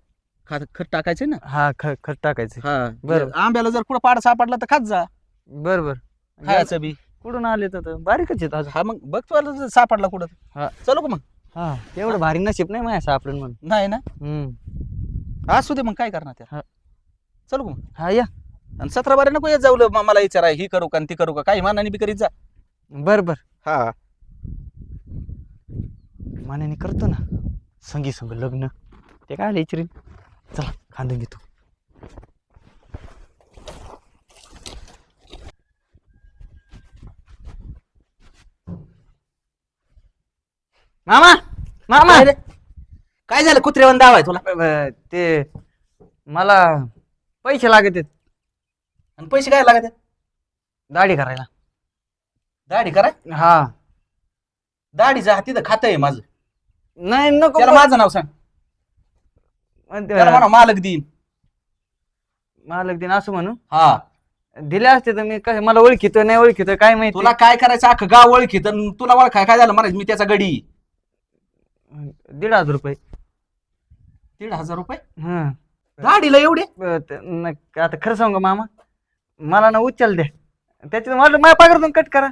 खत टाकायचं ना. हा खत टाकायचं. हा बरं. आंब्याला जर कुठं पाड सापडला तर खात जा. बरं बरं. खायचं बी. कुठून आले तर बारीकच येत अजून. हा मग बघ तुला जर सापडला कुठं. हा. चलो का मग? हा एवढं भारी नशीब नाही माझ्या सापडून म्हणून. नाही ना असू दे मग काय करणार हा. त्या. चलो का मग? हा या. आणि 17 बारे नको येत जाऊ मला विचाराय ही करू का आणि ती करू का, काही मानाने बी करीत जा. बर बर. हा मान्याने करतो ना संगी संग लग्न, ते काय विचारीन. चला खांदून घेतो. मामा मामा काय रे? काय झालं कुत्र्यावर दावाय तुला? ते मला पैसे लागत आहेत आणि पैसे काय लागत आहेत? दाढी करायला. दाढी करा. हा दाढीचं हाती तर खातं आहे माझं. नाही नको. त्याला माझं नाव सांग. त्याला म्हणा मालक देईन. मालक दिन असं म्हणू. हा दिले असते तर मी काय, मला ओळखीतो नाही ओळखीतो काय माहिती. तुला काय करायचं अख्खं गाव ओळखीत आणि तुला ओळखाय काय झालं म्हणायचं मी त्याचा गडी. 1,500 रुपये. 1,500 रुपये हं. दाढीला एवढे? आता खरं सांगू मामा, मला ना उचल द्या, त्याच्यात मला माझ्या पगारातून कट करा.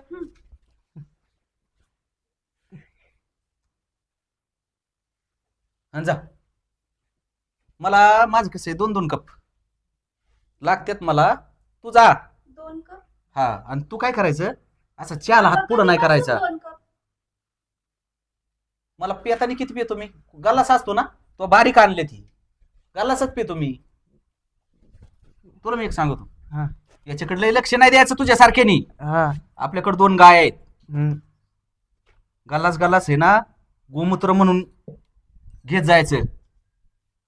आणि जा. मला माझं कसं आहे 2-2 कप लागतात मला. तू जा. 2 कप. हा आणि तू काय करायचं असं चहाला हात पुढं नाही करायचा. 2 कप. मला पेतानी किती पितो मी? गल्लास असतो ना तो बारीक आणले ती गल्लासच पितो मी. तुला मी एक सांगतो, हा याच्याकडे लय लक्ष नाही द्यायचं तुझ्यासारख्यानी. हा. आपल्याकडे 2 गाय आहेत. हं. गल्लास गल्लास आहे ना गोमूत्र म्हणून घेत जायचं.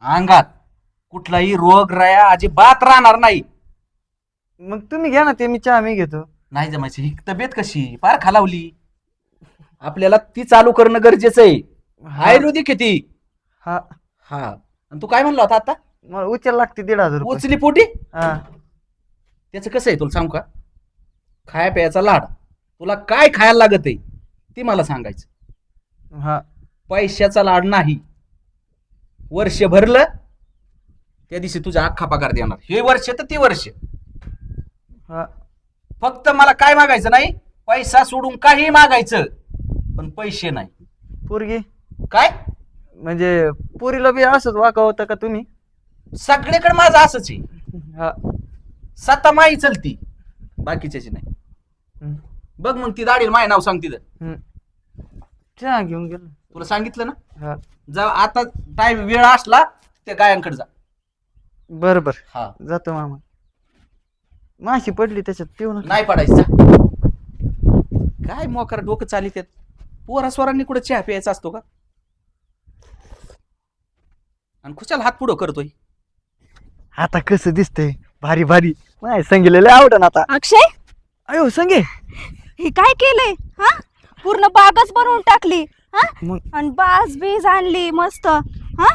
अंगात कुठलाही रोग राया अजिबात राहणार नाही. मग तुम्ही घ्या ना ते, मी चहा मी घेतो. नाही जमायची ही तब्येत कशी फार खालावली. आपल्याला ती चालू करणं गरजेचं आहे. आयुर्वेदिक आहे ती. हा हा आणि तू काय म्हणला होता आता? मला उचल लागते 1,500 रुपये. उचली पोटी. हा त्याचं कसं आहे तुला सांगू का? खाया प्यायचा लाड. तुला काय खायला लागत आहे ते मला सांगायचं. हा. पैशाचा लाड नाही. वर्ष भरलं त्या दिवशी तुझा अख्खा पगार देणार. हे वर्ष तर ती वर्ष. हा. फक्त मला काय मागायचं नाही, पैसा सोडून काही मागायचं पण पैसे नाही. पोरगी काय म्हणजे पोरीला बी असंच वाका होतं का तुम्ही? सगळीकडे माझं असंच आहे. हा. सत्ता माई चलती बाकीच्याची नाही. हं. बघ मग ती दाढीला माय नाव सांग तिथं. हं. चहा घेऊन गेलो. तुला सांगितलं ना. हा जा आता टाइम वेळ असला त्या गायांकडे जा. बर बर हा जातो मामा. माशी पडली त्याच्यात पिऊ नका. नाही पडायचं जा. काय मोकार डोकं चालित आहेत. पोरा स्वरांनी कुठं चहा प्यायचा असतो का? आणि खुशाल हात पुढं करतोय. आता कसं दिसतंय भारी भारी. नाही संगीलेले आवडन आता. अक्षय, अयो संगे. हे काय केलंय? हा पूर्ण बागच बनवून टाकली. हा मग आणि बाज बीज आणली मस्त. हा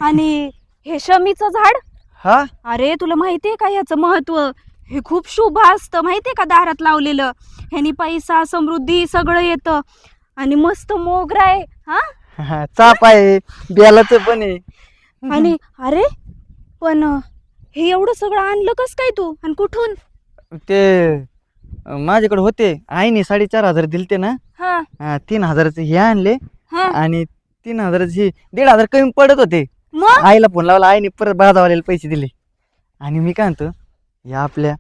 आणि हे शमीचं झाड, हा अरे तुला माहितीये का ह्याचं महत्व? हे खूप शुभ असतं माहितीये का, दारात लावलेलं. ह्यानी पैसा समृद्धी सगळं येतं. आणि मस्त मोगरा आहे. हा चाप आहे, बेलाचं पण आहे. आणि अरे पण हे एवढं सगळं आणलं कस काय तू आणि कुठून? ते माझ्याकडे होते, आईने 4,500 दिलते ना. हा 3,000चे हे आणले हा आणि 3,000चे 1,500 कमी पडत होते. मग आईला फोन लावला, आईने परत बाजावाल्याला पैसे दिले. आणि मी काय म्हणतो, या आपल्या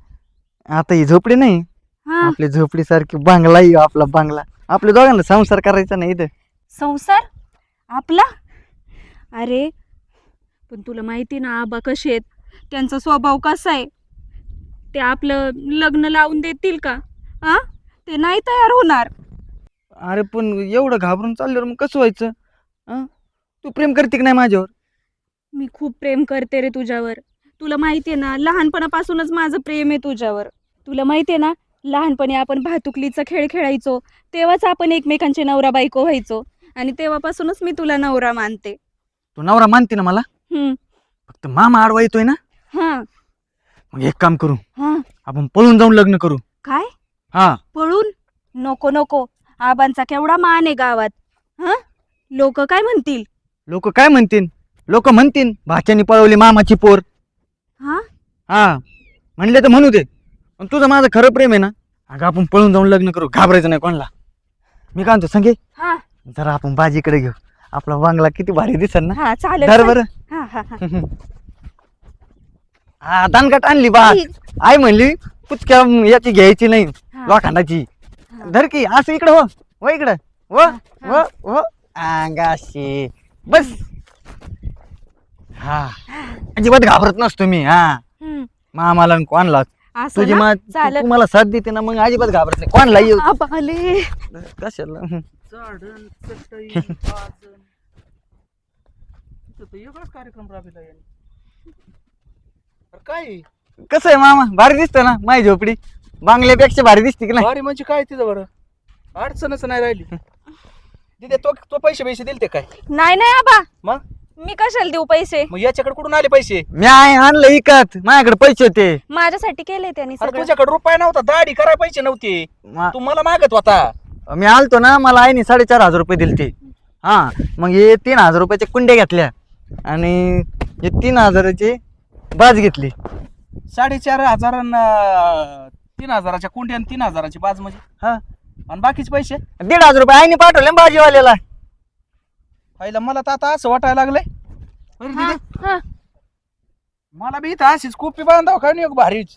आता ही झोपडी नाही, हा आपल्या झोपडीसारखी बांगला येऊ, आपला बांगला. आपल्या दोघांना संसार करायचा नाही इथं. संसार आपला? अरे पण तुला माहिती ना आबा कसे आहेत, त्यांचा स्वभाव कसा आहे. ते आपलं लग्न लावून देतील का? हा ते नाही तयार होणार. अरे पण एवढं घाबरून चालल्यावर मग कसं व्हायचं? तू प्रेम करते की नाही माझ्यावर? मी खूप प्रेम करते रे तुझ्यावर. तुला माहितीये ना, लहानपणापासूनच माझं प्रेम आहे तुझ्यावर. तुला माहितीये ना, लहानपणी आपण भातुकलीचा खेळ खेळायचो, तेव्हाच आपण एकमेकांचे नवरा बायको व्हायचो. आणि तेव्हापासूनच मी तुला नवरा मानते. तू नवरा मानते ना मला? हम्म. फक्त मामा आडवा येतोय ना. हा मग एक काम करू, हा. आपण पळून जाऊन लग्न करू. काय हा. पळून? नको नको, आबांचा केवढा मान आहे गावात. हा, लोक काय म्हणतील? लोक काय म्हणतील? लोक म्हणतील भाच्यानी पळवली मामाची पोर. हा, हा, म्हणले तर म्हणू दे. पण तुझं माझं खरं प्रेम आहे ना, अगं आपण पळून जाऊन लग्न करू, घाबरायचं नाही कोणाला. मी काय म्हणतो संगे, हा, जरा आपण बाजीकडे घेऊ, आपला बंगला किती भारी दिसल ना. हा, चालेल. धर बरं. हा, हा, हा. हा, दानकाट आणली बा. आई म्हणली पुचक्या याची घ्यायची नाही, लोखंडाची. धर की असं इकडं हो इकडं व अंगाशी बस. हा, अजिबात घाबरत नसतो मी. हा, हम्म. मामाला कोणला असं तुझी ना? मा चालेल. तू मला साथ देते ना, मग अजिबात घाबरत नाही कोणला येऊ आबाले. कशाला. झाडण चटई वाजन इथं तर वेगळाच कार्यक्रम राबविला याने. अरे काय कसं आहे मामा, भारी दिसतं ना माझी झोपडी, बांगल्यापेक्षा भारी दिसते की नाही? भारी म्हणजे काय तिथं बरं, अडचणच नाही राहिली. तिथे तो पैसे दिले ते काय नाही नाही आबा, मग? मी कशाला देऊ पैसे? मग याच्याकडे कुठून आले पैसे? मी आणलं इकत, माझ्याकडे पैसे होते. माझ्यासाठी केले त्यांनी अरे सगळं. तुझ्याकडे रुपये नव्हता, दाढी कराय पैसे नव्हते, मा- तू मला मागत होता. मी आलतो ना, मला आईने 4,500 रुपये दिले ते. हा, मग हे 3,000 रुपयाच्या कुंड्या घेतल्या आणि हे 3,000ची बाज घेतली. 4,500 3,000च्या कुंड्या आणि 3,000ची बाज म्हणजे. हा, आणि बाकीचे पैसे 1,500 रुपये आईने पाठवले ना बाजीवाल्याला. आईला मला तर आता असं वाटायला लागलंय, बरं हा, दिदे, हा. मला बी इथं अशीच कुपी बांधाव काय नाही एक भारीच.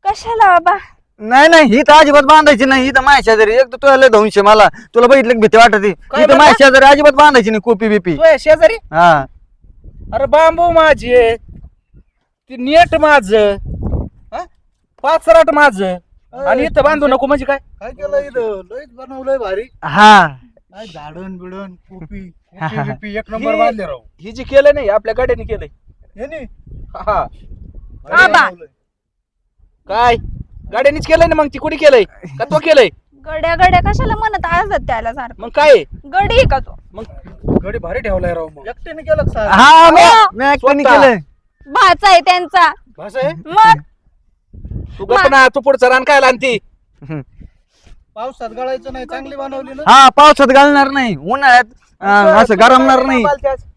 कशाला आबा? नाही नाही, ही तर अजिबात बांधायची नाही. इथं माझ्या शेजारी एक तर तुला लय धौंशे, मला तुला बघितलं की भीती वाटते. काय इथं म्हणला? माझ्या शेजारी अजिबात बांधायची नाही कोपी बिपी. तू आहे शेजारी? हा, अरे बांबू माझे, ती नेट माझ, पाचराट माझ, आणि इथं बांधू नको म्हणजे काय? काय केलं इथं? लयच बनवलंय भारी. हा. काय झाडण बिडण कोपी हा, हा. बिपी एक नंबर बांधले राव. ही जी केलं नाही आपल्या गाड्याने केलंय. हे नी? हा, भारी आबा. बनवलंय. काय गाड्यानेच केलंय ना, मग ती कुठे केलंय का तो केलंय? गड्या गड्या कशाला म्हणत असत त्याला सारखं? मग काय गडी आहे का तो? मग गडी भारी ठेवलाय राव. मग एकट्याने केलं का सारं? हा, हो. मी एकट्याने स्वतः. केलं. भाचा आहे त्यांचा. भास आहे. मग तू गप्प ना, तू पुढचं रान काय आणती? पावसात गळायचं नाही, चांगली बनवली ना. हा, पावसात घालणार नाही, उन्हाळ्यात असं गरमणार नाही.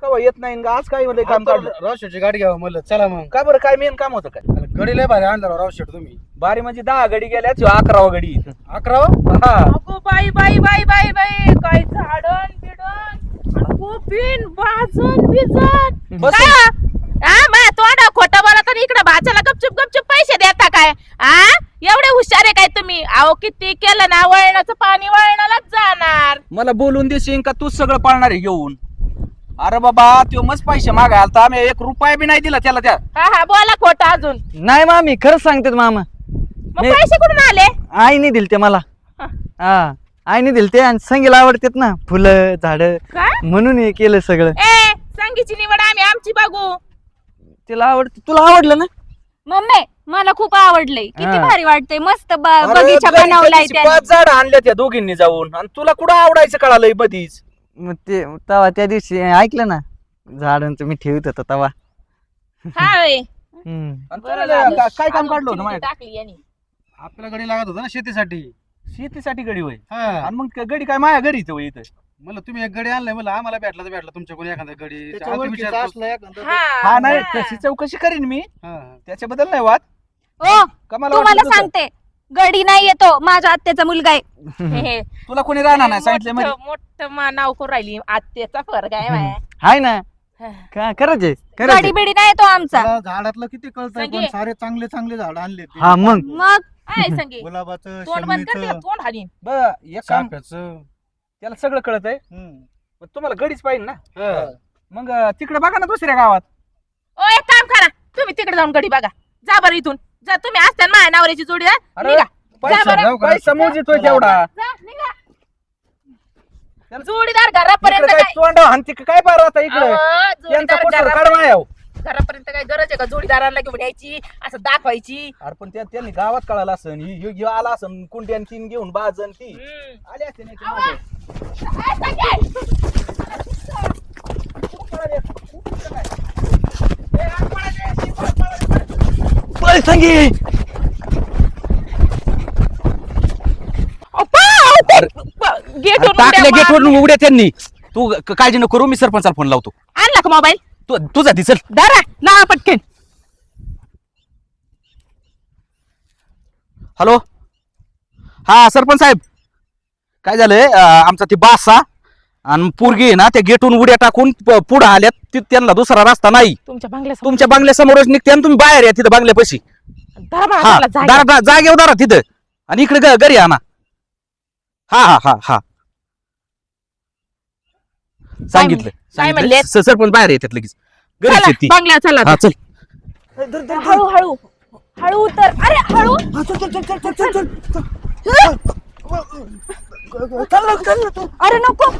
कवा येत नाही ना, आज काय म्हणलं काम काढलं? रावशेटची गाडी घ्यावं म्हणलं. चला मग. काय बरं, काय मेन काम होतं काय? गडी लय भारी आणला राव रावशेट तुम्ही. बारी म्हणजे 10 गडी गेल्या, 11वा गडी. 11. हा, अगो बाई बाई बाई बाई बाई, काय झाडण बिडण कोपीन बाजून बिजन बस. काय माझ्या तोंडा खोटं बोलत आणि इकडे भाच्याला गपचूप गपचूप पैसे देता काय? एवढे हुशार आहे काय तुम्ही? अहो किती केलं ना, वळणाचं पाणी वळणालाच जाणार. मला बोलून देशील का तूच सगळं पाळणार आहे घेऊन? अरे बाबा, तो मस्त पैसे मागाय आलता, आम्ही 1 रुपया बी नाही दिला त्याला. त्या हा हा, बोला खोटं अजून. नाही मामी, खरंच सांगते मामा, मग नाही. पैसे कुठून आले? आईने दिल ते मला. हा, आईने दिल ते, आणि संगीला आवडतात ना फुलं झाड, काय म्हणून हे केलं सगळं. ए, संगीची निवड आम्ही आमची बघू. तिला आवडत, तुला आवडलं ना? मम्मी, मला खूप आवडलंय. किती हा. भारी वाटतंय. मस्त अरे, बगीचा घरी बनवलाय त्या दिवशी त्याने. 5 झाड आणल्या त्या दोघींनी जाऊन, आणि तुला कुठं आवडायचं कळालंय मधीच. मग ते तवा त्या दिवशी ऐकलं ना, झाडांचं मी ठेवत होतो तवा. हा वे. आणि बरं तुला झालं. काय काम काढलं होतं चिमटी माझ्या? टाकली यांनी. आपल्या गडी लागत होता ना शेतीसाठी. शेतीसाठी गडी होय. हा, आणि मग गडी काय माझ्या घरी इथं इथं? म्हणलं तुम्ही एक गडी आणलाय, म्हणलं आम्हाला भेटला तर भेटला तुमच्याकडून एखादा गडी. त्याच्या आलतो ओळखीचा विचारपूस. असला एखादा. हा नाही, हा. तशी चौकशी करीन मी, हा. त्याच्याबद्दल नाही वाद. ओ, का मला तुम्हाला वाटलं तसं? सांगते, गडी नाही येतो, माझ्या आत्याचा मुलगा आहे. हे, हे. तुला कोणी राहणार नाही सांगितलं मध्ये? मोठं नाव करून राहिली आत्याचा फरक आहे माया. हाय ना, का करायचे गडी करायचे. बिडी नाही येतो आमचा. मला झाडातलं किती कळतंय, पण संगे. सारे चांगले चांगले झाड आणले ते. हा, मग मग आहे संगी. गुलाबाचं, तोंड बंद करते का? शमीचं, तोंड हाणीन. बरं, एक काम, चाफ्याचं. त्याला सगळं कळत आहे, हम्म. पण तुम्हाला गडीच पाहिजे ना. हा. मग तिकडे बघा ना दुसऱ्या गावात. ओ, एक काम करा, तुम्ही तिकडे जाऊन गडी बघा. जा बरं इथून. जा तुम्ही असत्या माझ्या नवऱ्याची जोडी आहे. अरे, निघा. पैसा जा बरं. पैसा मोजितोय तेवढा. जा, निघा. जोडीदार घरापर्यंत इकडे काय काय? तोंड हाणती का काय बरं आता इकडे? अहो, यांचा जोडीदार कुठं घरापर्यंत- काढवा याव. घरापर्यंत काय गरज आहे का जोडीदाराला घेऊन यायची असं दाखवायची? अरे पण त्यांनी गावात कळालं असं आला असं कुंड्यान तीन घेऊन बाजन ती हम्म. आले असते नाही की मागे. पळ संगी. गेट टाकल्या गेटवरून उघड्या त्यांनी. तू काळजी नको करू, मी सरपंचाला फोन लावतो. आणला का मोबाईल? तुझा ती चल. दारा ना पटकन. हॅलो, हा सरपंच साहेब, काय झालंय आमचा ती बासा आणि पोरगी आहे ना त्या गेटून उड्या टाकून पुढे आल्यात. त्यांना दुसरा रस्ता नाही. तुमच्या बंगल्यासमोर तुमच्या बंगल्यासमोरच निघते आणि तुम्ही बाहेर या तिथं बंगल्यापाशी. दारा हा मला जागा. जागेवर दारा तिथं आणि इकडे घरी आणा. हा हा हा हा सांगितलं काय म्हणले? सरपंच बाहेर येतात लगेच. घरीच चला आहेत ती. बंगल्या चला. हा चल. हळू हळू हळू उतर. अरे हळू. अरे नको.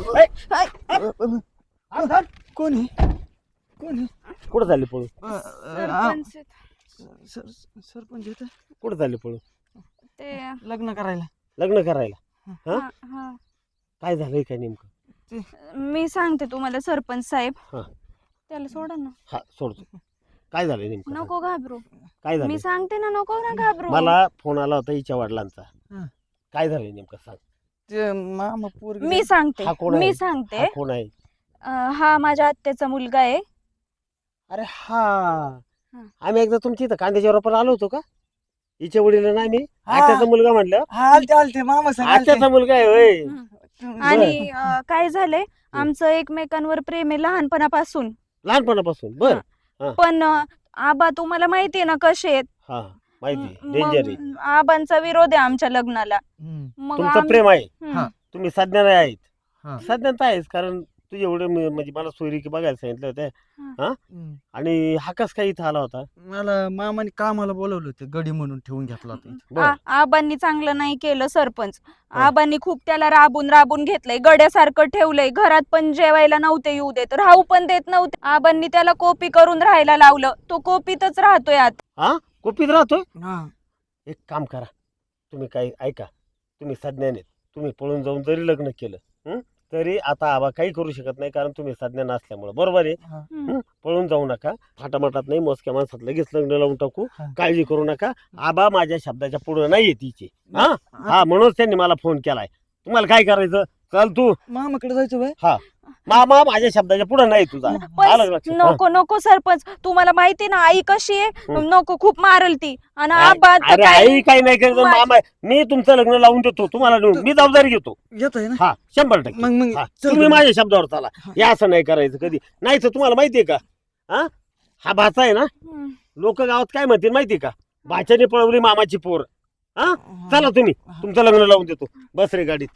कोण आहे? कुठं झाली पळू? सरपंच सरपंच येतं कुठं झाली पळू? ते लग्न करायला. लग्न करायला? हा, हा. काय झालंय काय नेमकं? मी सांगते तुम्हाला सरपंच साहेब. हा. त्याला सोडा ना. हा सोडतो. काय झालंय नेमकं? नको घाबरू. काय मी झालं? सांगते ना, नको ना घाबरू. मला फोन आला होता हिच्या वडिलांचा. हा. काय झालंय नेमकं सांग. ते मामा पोरगी. मी सांगते हा कोण आहे? मी सांगते. हा कोण आहे? हा माझ्या आत्याचा मुलगा आहे. अरे हा, हा. आम्ही एकदा तुमच्या इथं कांद्याच्या रोपाला आलो होतो का? हिच्या वडील ना आम्ही हा. आत्याचा मुलगा म्हणलं. हा आलते मामा सांग आत्याचा मुलगा आहे होय. आणि काय झालंय, आमचं एकमेकांवर प्रेम आहे लहानपणापासून. लहानपणापासून. बर. पण आबा तुम्हाला माहितीये ना कसे आहेत. हा माहिती, डेंजर आहे. मग आबांचा विरोध आहे आमच्या लग्नाला. मग तुमचं प्रेम आहे. हम्म. तुम्ही सज्ञान आहेत. हा. सज्ञान तर आहेच, कारण तुझे एवढे म्हणजे मला सोयरीकी बघायला सांगितलं होतं. हा. आणि हा कस काय इथं आला होता? मला मामाने कामाला बोलवलं होतं, गडी म्हणून ठेवून घेतला होता इथं. बर. आबांनी चांगलं नाही केलं सरपंच. हा. आबांनी खूप त्याला राबून घेतलंय, गड्यासारखं ठेवलंय. घरात पण जेवायला नव्हते येऊ देत, राहू पण देत नव्हते. आबांनी त्याला कोपी करून राहायला लावलं. तो कोपीतच राहतोय आता. हा कोपीत राहतोय. हा. एक काम करा, तुम्ही काय ऐका, तुम्ही सज्ञान आहेत. तुम्ही पळून जाऊन जरी लग्न केलं तरी आता आबा काही करू शकत नाही, कारण तुम्ही सज्ञान असल्यामुळे. बरोबर आहे. हम्म. पळून जाऊ नका. थाटामाटात नाही, मोजक्या माणसात लगेच लग्न लावून टाकू. हा. काळजी करू नका. आबा माझ्या शब्दाच्या पुढे नाही तिचे. हा हा म्हणूनच त्यांनी मला फोन केलाय. तुम्हाला काय करायचं? चल तू. मामाकडे जायचं बाय. हा मामा माझ्या शब्दाच्या पुढे नाही तुझा. आलं का लक्षात? हा. नको नको सरपंच, तुम्हाला माहिती ना आई कशी आहे. हम्म. नको, खूप मारल ती. आणि आबा तर अरे काय- आई काही नाही करत. मामा मी तुमचं लग्न लावून देतो तुम्हाला. मी जबाबदारी घेतो. येतोय ना. हा 100%. मग हा, चल तुम्ही बरं. माझ्या शब्दावर चाला. हे असं नाही करायचं कधी. नाही तर तुम्हाला माहितीये का, हा भाचा आहे ना, हम्म. लोक गावात काय म्हणतील माहितीये का? भाच्याने पळवली मामाची पोर. हा चला तुम्ही, तुमचं लग्न लावून देतो. बस रे गाडीत.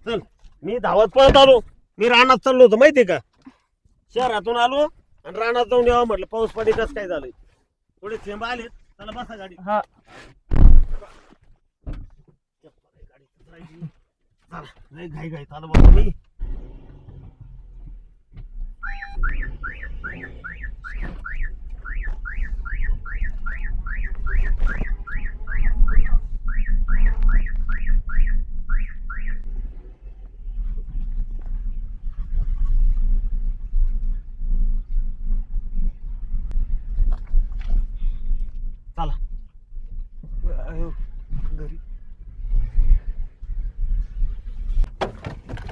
चल. मी धावत पळत आलो. मी रानात चाललो होतो माहितीये का. शहरातून आलो आणि रानात जाऊन यावं म्हटलं. पाऊस पाणी कसं काय झालंय. थोडे थेंब आले. चला बसा गाडीत. हा. चला, लय घाई घाई चालू बाबा मी. चला. अयो, घरी.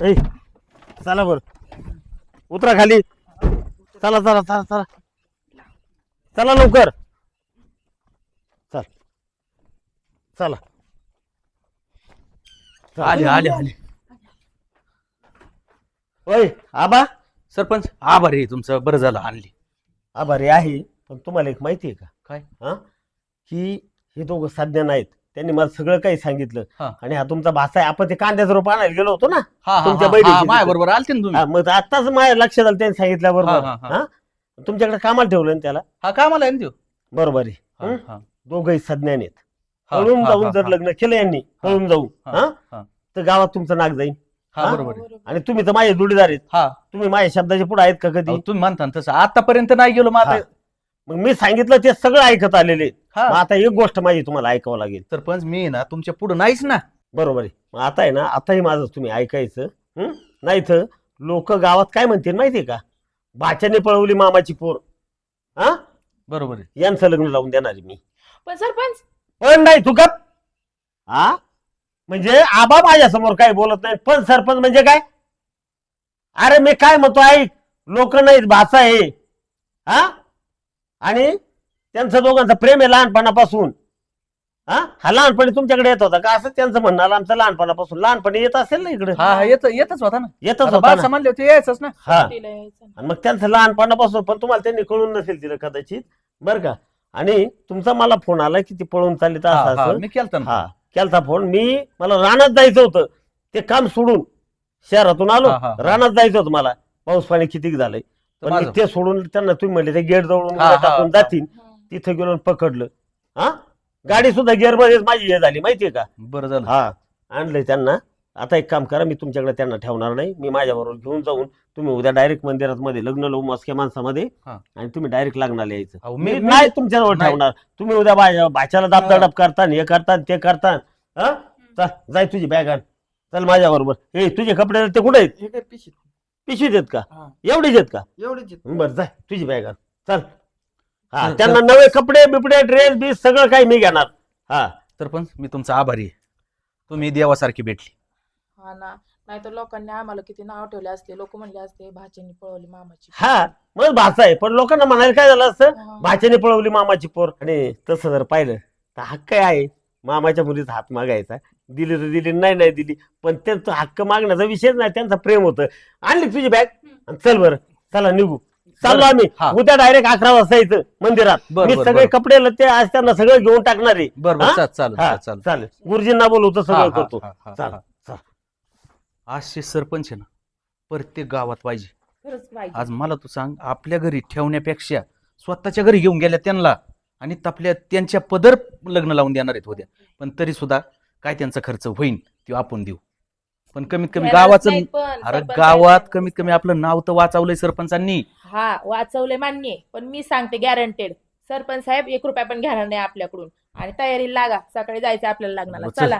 ए चला बर, उतरा खाली. चला चला चला चला चला लवकर. चल चला. आले आले आले. ओय आबा. सरपंच आभारी आहे तुमचं, बरं झालं आणली. आभारी आहे, पण तुम्हाला एक माहिती आहे का काय? हा, की हे दोघं सज्ञान आहेत. त्यांनी मला सगळं काही सांगितलं. हा. आणि हा तुमचा भाचा आहे. आपण ते कांद्याचं रोप आणायला गेलो होतो ना हा तुमच्या बहिणीची माझ्या तिथं. बरोबर आलते ना तुम्ही. हा, मग आताच माझ्या लक्षात आलं त्यांनी सांगितल्या बरोबर. हा, हा, हा. हा तुमच्याकडे कामाला ठेवलं ना त्याला. हा कामाला आहे ना त्यो. बरोबर आहे. हा, हं? हा. दोघंही सज्ञान आहेत. हा, पळून हा, जाऊन हा, जर हा. लग्न केलं यांनी, पळून जाऊन हा, हा हा. तर गावात तुमचं नाक जाईल. हा हा? बरोबर आहे. आणि तुम्ही तर माझे जोडीदार आहेत. हा तुम्ही माझ्या शब्दाच्या पुढे आहेत का कधी? अहो, तुम्ही म्हणता ना तसं. आतापर्यंत नाही गेलो मग आता हा. मग मी सांगितलं ते सगळं ऐकत आलेले. हा. मग आता एक गोष्ट माझी तुम्हाला ऐकावं लागेल. सरपंच मी ना तुमच्या पुढे नाहीच ना. बरोबर आहे. मग आता आहे ना, आताही माझं तुम्ही ऐकायचं. नाही तर लोक गावात काय म्हणतील माहितीये का, बाच्याने पळवली मामाची पोर. हा, बरोबर आहे. यांचं लग्न लावून देणार आहे मी. पण सरपंच पण नाही तू गप. हा, म्हणजे आबा माझ्या समोर काही बोलत नाही, पण सरपंच म्हणजे काय? अरे मी काय म्हणतो ऐक, लोक नाहीत, भाषा आहे. हा, आणि त्यांचं दोघांचं प्रेम आहे लहानपणापासून. हा लहानपणी तुमच्याकडे येत होता का असं त्यांचं म्हणणं आलं, आमचं लहानपणापासून. लहानपणी येत असेल ना इकडे? हा येतच होता ना. येतच आता होता बादशाह ना. म्हणले होते यायचंच ना. हा, तिला यायचं. आणि मग त्यांचं लहानपणापासून, पण तुम्हाला त्यांनी कळून नसेल तिला कदाचित, बरं का. आणि तुमचा मला फोन आला की ती पळून चालली तर असं असं. मी केलता ना. हा, केलता फोन. मला रानात जायचं होतं, ते काम सोडून शहरातून आलो. हा, हा, हा. रानात जायचं होतं मला, पाऊस पाणी किती झालंय. पण मी माझं. ते सोडून त्यांना तुम्ही म्हणले ते गेट जवळून हा, हा, टाकून हा. जातील, तिथं गेलो आणि पकडलं. हा, गाडी सुद्धा गिअर मध्येच माझी हे झाली माहितीये का. बरं झालं. हा, आणलंय त्यांना. आता एक काम करा, मी तुमच्याकडे त्यांना ठेवणार नाही, मी माझ्याबरोबर घेऊन जाऊन तुम्ही उद्या डायरेक्ट मंदिरात मध्ये लग्न लावू मस्क्या माणसामध्ये, हा. आणि तुम्ही डायरेक्ट लग्नाला यायचं. अहो, मी मी- नाही तुमच्याजवळ नाही. ठेवणार. तुम्ही उद्या भाच्याला दाबदडप करता, हे करता ते करता. हा, चल जाय तुझी बॅग आण, चल माझ्या बरोबर. हे तुझे कपडे ते कुठे आहेत? हे काय पिशीत? पिशवीत आहेत का? हा. एवढीच आहेत का? एवढीच आहेत. बरं जाय तुझी बॅग आण, चल. हा, चल, त्यांना नवे कपडे बिपडे ड्रेस बीस सगळं काही मी घेणार. हा, सरपंच मी तुमचा आभारी आहे. तुम्ही देवासारखी भेटली. हा ना, नाही तर लोकांनी आम्हाला किती नाव ठेवले असते. लोक म्हणले असते भाचीने पळवली मामाची. हा, मग भाचा आहे, पण लोकांना म्हणायला काय झालं असतं, हा. भाच्याने पळवली मामाची पोर. आणि तसं जर पाहिलं तर हक्क आहे मामाच्या मुलीचा हात मागायचा. दिली तर दिली, नाही नाही दिली, पण त्यांचा हक्क मागण्याचा विषयच नाही, त्यांचं प्रेम होतं. आणली तुझी बॅग आणि चल बरं, चला निघू. चाललो आम्ही हा. उद्या डायरेक्ट 11 वाजता यायचं मंदिरात. बरं, मी बरं, सगळे बरं. कपडे लत्ते आज त्यांना सगळं घेऊन टाकणार आहे. बरं हा? बरं चालेल हा, चालेल. चालेल. गुरुजींना बोलवतो, हा, सगळं हा, करतो. हा, हा, चाल हा. चाल. असे सरपंच आहे ना प्रत्येक गावात पाहिजे. खरंच पाहिजे. आज मला तू सांग, आपल्या घरी ठेवण्यापेक्षा स्वतःच्या घरी घेऊन गेल्या त्यांना, आणि त्यांच्या पदर लग्न लावून देणार आहेत उद्या. पण तरी सुद्धा काय त्यांचा खर्च होईल तो आपण देऊ. पण कमीत कमी घ्यायलाच गावाचं, नाही पण, अरे सरपंच गावात आहे. कमीत कमी आपलं नाव तर वाचवलंय सरपंचांनी. हा, वाचवले मान्य आहे. पण मी सांगते गॅरंटेड, सरपंच साहेब 1 रुपया पण घेणार नाही आपल्याकडून. आणि तयारीला लागा, सकाळी जायचं आपल्याला लग्नाला. चल. चला.